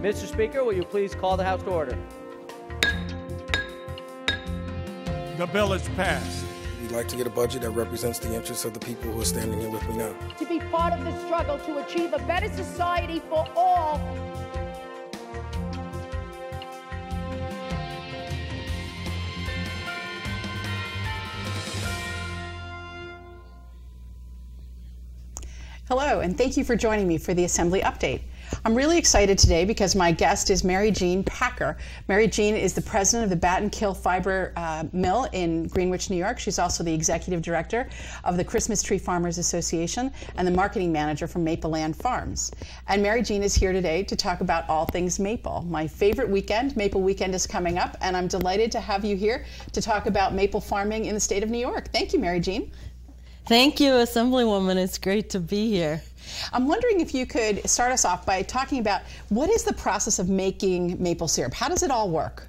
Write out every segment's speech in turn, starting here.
Mr. Speaker, will you please call the House to order? The bill is passed. We'd like to get a budget that represents the interests of the people who are standing here with me now. To be part of the struggle to achieve a better society for all. Hello, and thank you for joining me for the Assembly Update. I'm really excited today because my guest is Jeanne Packer. Jeanne is the president of the Battenkill Fiber Mill in Greenwich, New York. She's also the executive director of the Christmas Tree Farmers Association and the marketing manager for Mapleland Farms. And Jeanne is here today to talk about all things maple. My favorite weekend, Maple Weekend, is coming up, and I'm delighted to have you here to talk about maple farming in the state of New York. Thank you, Jeanne. Thank you, Assemblywoman. It's great to be here. I'm wondering if you could start us off by talking about what is the process of making maple syrup? How does it all work?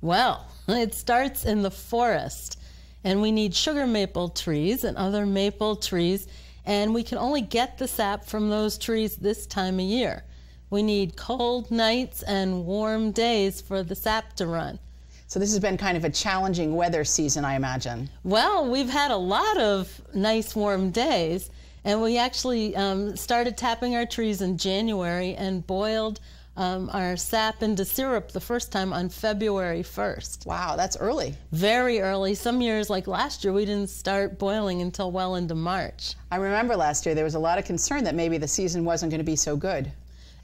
Well, it starts in the forest, and we need sugar maple trees and other maple trees, and we can only get the sap from those trees this time of year. We need cold nights and warm days for the sap to run. So this has been kind of a challenging weather season, I imagine. Well, we've had a lot of nice warm days, and we actually started tapping our trees in January and boiled our sap into syrup the first time on February 1st. Wow, that's early. Very early. Some years, like last year, we didn't start boiling until well into March. I remember last year there was a lot of concern that maybe the season wasn't going to be so good.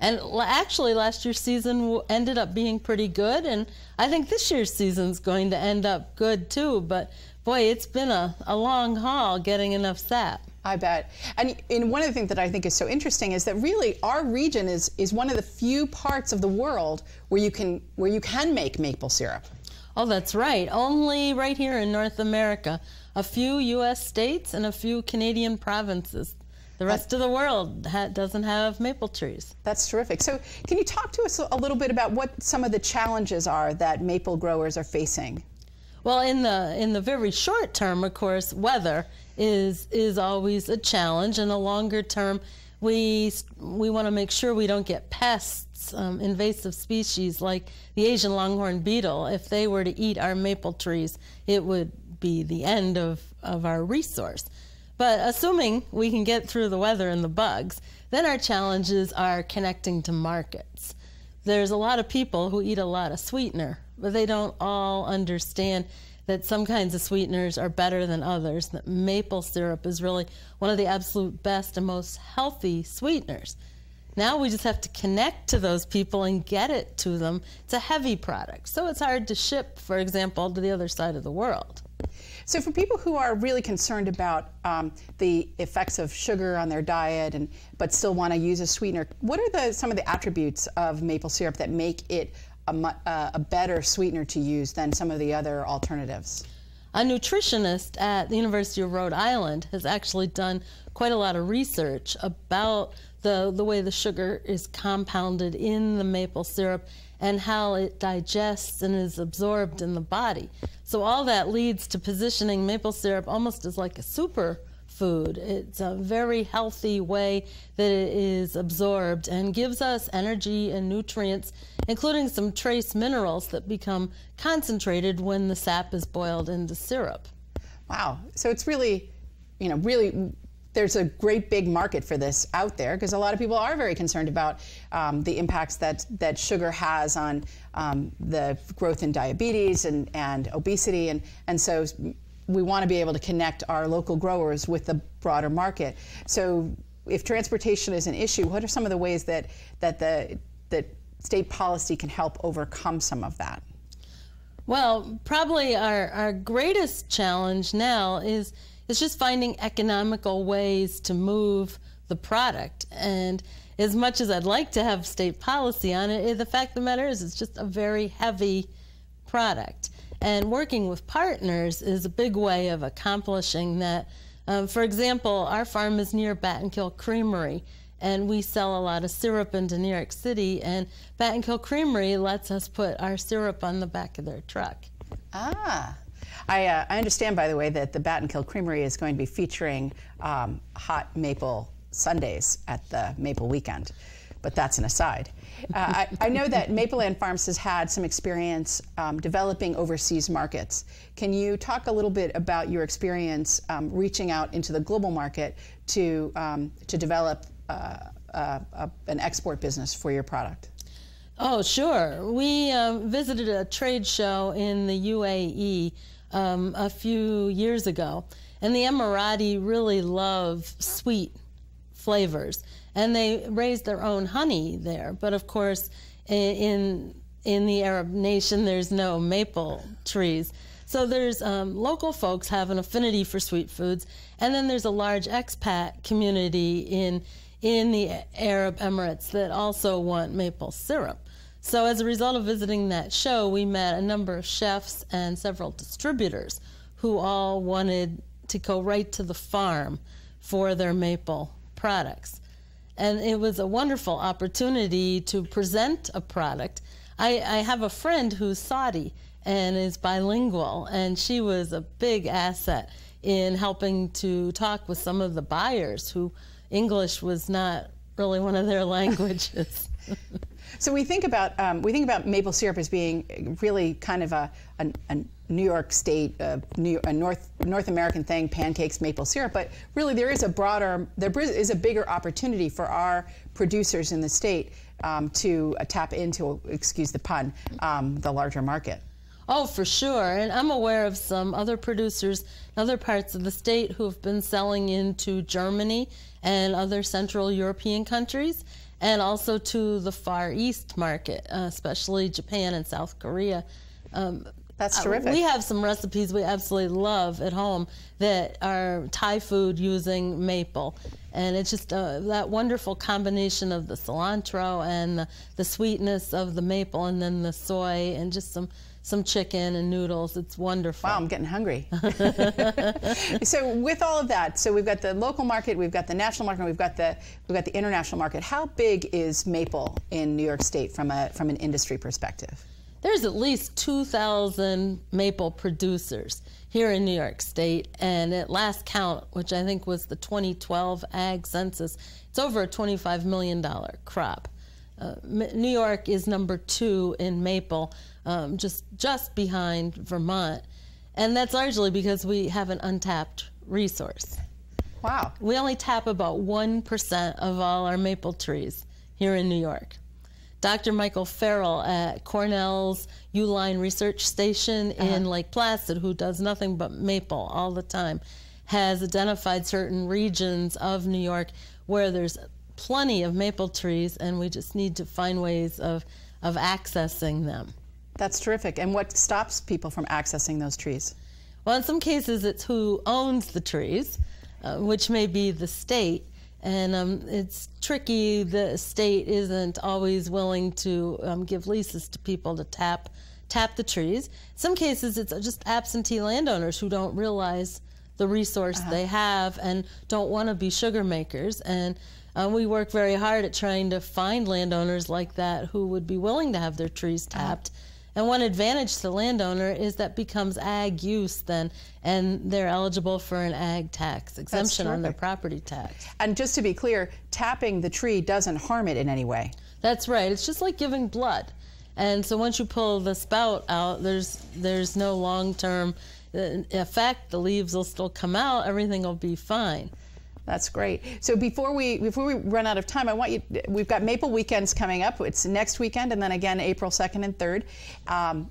And actually, last year's season ended up being pretty good, and I think this year's season's going to end up good too. But boy, it's been a long haul getting enough sap. I bet. And one of the things that I think is so interesting is that really our region is one of the few parts of the world where you can make maple syrup. Oh, that's right. Only right here in North America. A few U.S. states and a few Canadian provinces. The rest of the world doesn't have maple trees. That's terrific. So can you talk to us a little bit about what some of the challenges are that maple growers are facing? Well, in the very short term, of course, weather is always a challenge. In the longer term, we want to make sure we don't get pests, invasive species like the Asian longhorn beetle. If they were to eat our maple trees, it would be the end of our resource. But assuming we can get through the weather and the bugs, then our challenges are connecting to markets. There's a lot of people who eat a lot of sweetener, but they don't all understand that some kinds of sweeteners are better than others, that maple syrup is really one of the absolute best and most healthy sweeteners. Now we just have to connect to those people and get it to them. It's a heavy product, so it's hard to ship, for example, to the other side of the world. So for people who are really concerned about the effects of sugar on their diet but still want to use a sweetener, what are some of the attributes of maple syrup that make it a better sweetener to use than some of the other alternatives? A nutritionist at the University of Rhode Island has actually done quite a lot of research about the way the sugar is compounded in the maple syrup and how it digests and is absorbed in the body. So all that leads to positioning maple syrup almost as like a superfood. It's a very healthy way that it is absorbed and gives us energy and nutrients, including some trace minerals that become concentrated when the sap is boiled into syrup. Wow, so it's really, really there's a great big market for this out there because a lot of people are very concerned about the impacts that sugar has on the growth in diabetes and obesity, and so we want to be able to connect our local growers with the broader market. So if transportation is an issue, what are some of the ways that state policy can help overcome some of that? Well, probably our greatest challenge now is just finding economical ways to move the product. And as much as I'd like to have state policy on it, the fact of the matter is it's just a very heavy product. And working with partners is a big way of accomplishing that. For example, our farm is near Battenkill Creamery, and we sell a lot of syrup into New York City, and Battenkill Creamery lets us put our syrup on the back of their truck. Ah. I understand, by the way, that the Battenkill Creamery is going to be featuring hot maple sundaes at the Maple Weekend. but that's an aside. I know that Mapleland Farms has had some experience developing overseas markets. Can you talk a little bit about your experience reaching out into the global market to develop an export business for your product? Oh, sure. We visited a trade show in the UAE a few years ago, and the Emirati really love sweet flavors, and they raise their own honey there. But of course, in the Arab nation, there's no maple trees. So there's local folks have an affinity for sweet foods, and then there's a large expat community in the Arab Emirates that also want maple syrup. So as a result of visiting that show, we met a number of chefs and several distributors who all wanted to go right to the farm for their maple products. And it was a wonderful opportunity to present a product. I have a friend who's Saudi and is bilingual, and she was a big asset in helping to talk with some of the buyers who English was not really one of their languages. So we think about maple syrup as being really kind of a New York State, a North American thing, pancakes, maple syrup. But really, there is a bigger opportunity for our producers in the state to tap into, excuse the pun, the larger market. Oh, for sure. And I'm aware of some other producers in other parts of the state who have been selling into Germany and other Central European countries, and also to the Far East market, especially Japan and South Korea. That's terrific. We have some recipes we absolutely love at home that are Thai food using maple. And it's just that wonderful combination of the cilantro and the sweetness of the maple, and then the soy, and just some chicken and noodles. It's wonderful. Wow, I'm getting hungry. So with all of that, so we've got the local market, we've got the national market, we've got the international market. How big is maple in New York State from an industry perspective? There's at least 2,000 maple producers here in New York State, and at last count, which I think was the 2012 Ag Census, it's over a $25 million crop. New York is number 2 in maple, just behind Vermont, and that's largely because we have an untapped resource. Wow. We only tap about 1% of all our maple trees here in New York. Dr. Michael Farrell at Cornell's Uline Research Station in Lake Placid, who does nothing but maple all the time, has identified certain regions of New York where there's plenty of maple trees, and we just need to find ways of accessing them. That's terrific. And what stops people from accessing those trees? Well, in some cases, it's who owns the trees, which may be the state. And it's tricky. The state isn't always willing to give leases to people to tap the trees. In some cases, it's just absentee landowners who don't realize the resource they have and don't want to be sugar makers. And we work very hard at trying to find landowners like that who would be willing to have their trees tapped. And one advantage to the landowner is that becomes ag use then, and they're eligible for an ag tax exemption on their property tax. And just to be clear, tapping the tree doesn't harm it in any way. That's right. It's just like giving blood. And so once you pull the spout out, there's no long-term effect. The leaves will still come out. Everything will be fine. That's great. So before we run out of time, we've got Maple Weekends coming up. It's next weekend, and then again April 2nd and 3rd.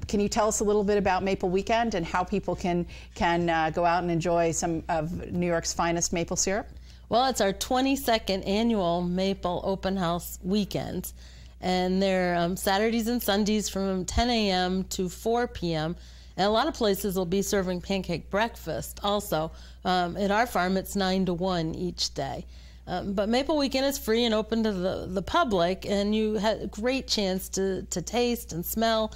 Can you tell us a little bit about Maple Weekend and how people can go out and enjoy some of New York's finest maple syrup? Well, it's our 22nd annual Maple Open House Weekends, and they're Saturdays and Sundays from 10 a.m. to 4 p.m. And a lot of places will be serving pancake breakfast also. At our farm, it's 9 to 1 each day. But Maple Weekend is free and open to the public, and you have a great chance to taste and smell,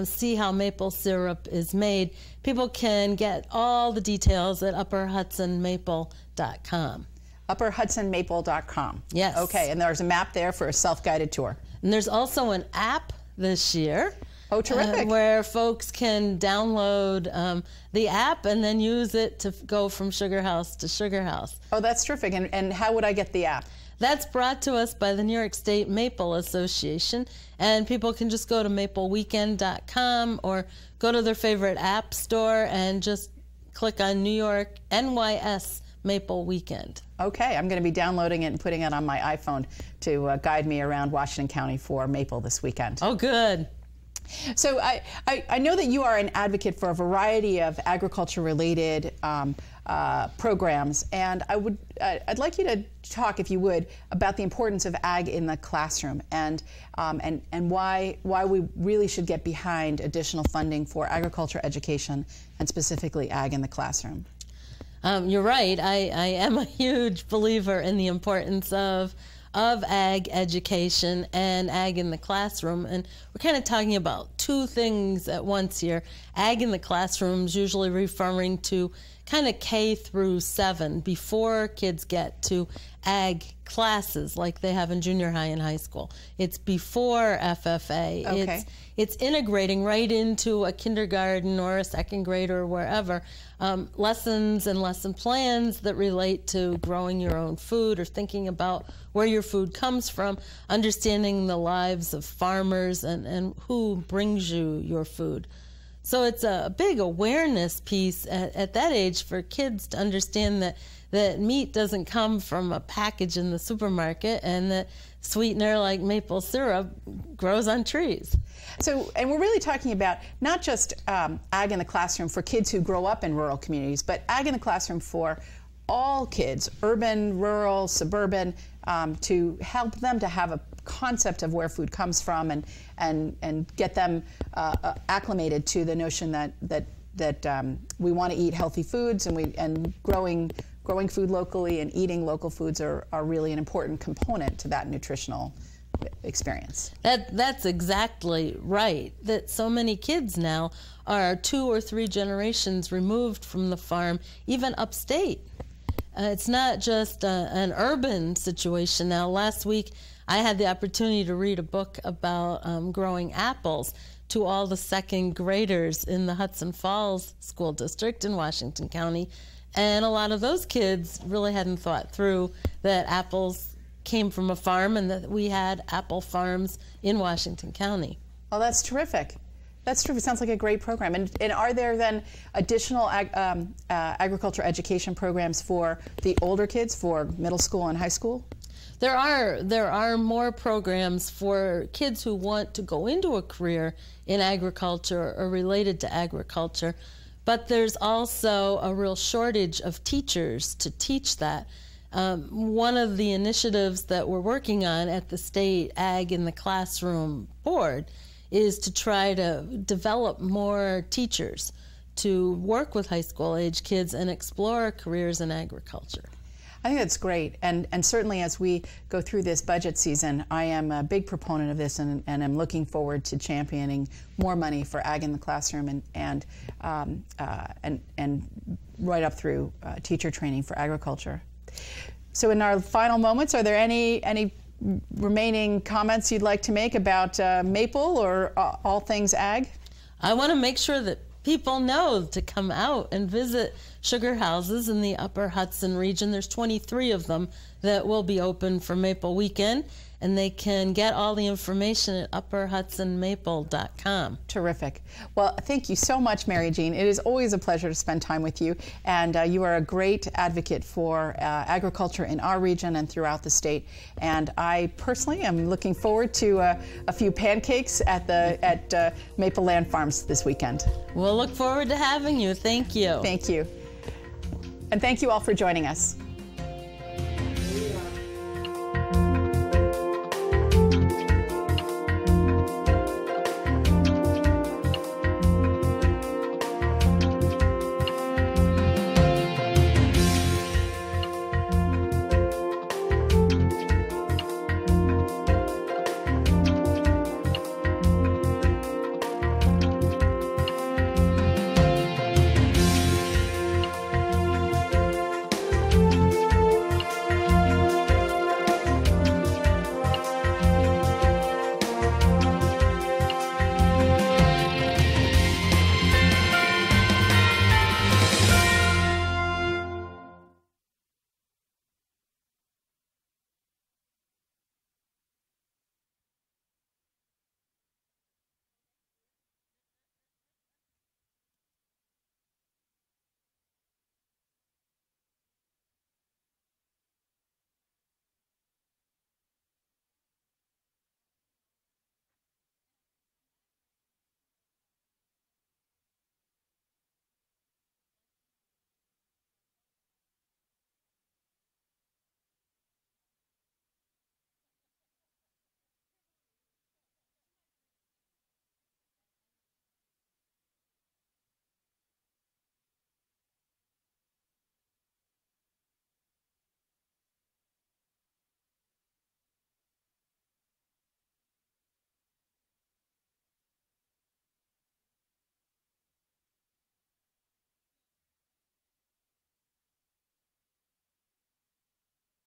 see how maple syrup is made. People can get all the details at upperhudsonmaple.com. upperhudsonmaple.com. Yes. Okay, and there's a map there for a self-guided tour. And there's also an app this year. Oh, terrific. Where folks can download the app and then use it to go from sugar house to sugar house. Oh, that's terrific. And how would I get the app? That's brought to us by the New York State Maple Association, and people can just go to mapleweekend.com or go to their favorite app store and just click on New York NYS Maple Weekend. Okay, I'm going to be downloading it and putting it on my iPhone to guide me around Washington County for Maple this weekend. Oh, good. So I know that you are an advocate for a variety of agriculture-related programs, and I'd like you to talk, if you would, about the importance of ag in the classroom and why we really should get behind additional funding for agriculture education and specifically ag in the classroom. You're right. I am a huge believer in the importance of ag education and ag in the classroom. And we're kind of talking about two things at once here. Ag in the classroom is usually referring to kind of K through 7 before kids get to ag classes like they have in junior high and high school. It's before FFA. Okay. It's integrating right into a kindergarten or a second grade or wherever, lessons and lesson plans that relate to growing your own food or thinking about where your food comes from, understanding the lives of farmers and who brings you your food. So it's a big awareness piece at that age for kids to understand that meat doesn't come from a package in the supermarket and that sweetener like maple syrup grows on trees. So, and we're really talking about not just ag in the classroom for kids who grow up in rural communities, but ag in the classroom for all kids, urban, rural, suburban, to help them to have a concept of where food comes from and get them acclimated to the notion that we want to eat healthy foods and growing food locally and eating local foods are really an important component to that nutritional experience. That's exactly right. That so many kids now are 2 or 3 generations removed from the farm, even upstate. It's not just an urban situation now. Last week, I had the opportunity to read a book about growing apples to all the second graders in the Hudson Falls School District in Washington County. And a lot of those kids really hadn't thought through that apples came from a farm and that we had apple farms in Washington County. Oh, that's terrific. That's true. It sounds like a great program. And are there then additional agriculture education programs for the older kids, for middle school and high school? There are more programs for kids who want to go into a career in agriculture or related to agriculture, but there's also a real shortage of teachers to teach that. One of the initiatives that we're working on at the State Ag in the Classroom Board is to try to develop more teachers to work with high school age kids and explore careers in agriculture. I think that's great, and certainly as we go through this budget season, I am a big proponent of this, and I'm looking forward to championing more money for ag in the classroom and right up through teacher training for agriculture. So, in our final moments, are there any remaining comments you'd like to make about Maple or all things ag? I want to make sure that people know to come out and visit sugar houses in the Upper Hudson region. There's 23 of them that will be open for Maple Weekend, and they can get all the information at upperhudsonmaple.com. Terrific. Well, thank you so much, Mary Jeanne. It is always a pleasure to spend time with you, and you are a great advocate for agriculture in our region and throughout the state. And I personally am looking forward to a few pancakes at Mapleland Farms this weekend. We'll look forward to having you. Thank you. Thank you. And thank you all for joining us.